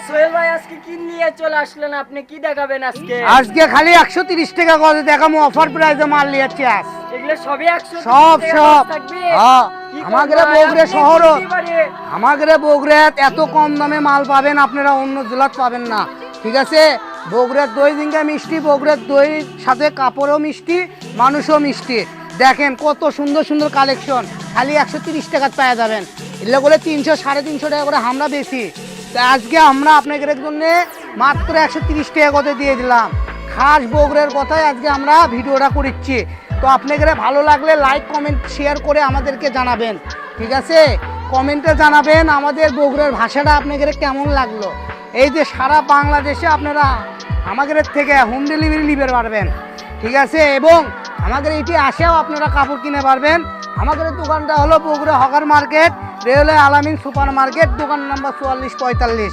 সোহেল ভাই আজকে কি নিয়ে চলে আসলেন? আপনি কি দেখাবেন আজকে? আজকে খালি 130 টাকা করে দেখামু, অফার প্রাইসে মাল লিয়াচ্ছি আজ। এগুলো সবই 100 সব সব থাকবে। হ্যাঁ, কি আমাদের করবো? বগুড়া আপনি শহর, বুঝতেই পারে। আমাদের বগুড়াত এত কম দামে মাল পাবেন আপনারা অন্য জেলাত পাবেন না, ঠিক আছে? বগুড়ার দই জিঙ্গা মিষ্টি, বগুড়ার দই সাথে কাপড়ও মিষ্টি, মানুষও মিষ্টি। দেখেন কত সুন্দর সুন্দর কালেকশন, খালি 130 টাকা পাওয়া যাবেন। এগুলো করে 300 350 টাকা করে আমরা বেশি। তো আজকে আমরা আপনাদের জন্য মাত্র 130 টাকা করে দিয়ে দিলাম। খাস বগুড়ার কথায় আজকে আমরা ভিডিওটা করেছি। তো আপনাদের ভালো লাগলে লাইক কমেন্ট শেয়ার করে আমাদেরকে জানাবেন, ঠিক আছে? কমেন্টে জানাবেন আমাদের বগুড়ার ভাষাটা আপনাদের কেমন লাগলো। এই যে সারা বাংলাদেশে আপনারা আমাদের থেকে হোম ডেলিভারি নিতে পারবেন, ঠিক আছে? এবং আমাদের এটি আসেও আপনারা কাপড় কিনে পারবেন। আমাদের দোকানটা হলো বগুড়া হকার মার্কেট, রেলওয়ে আলামিন সুপার মার্কেট, দোকান নাম্বার 4445।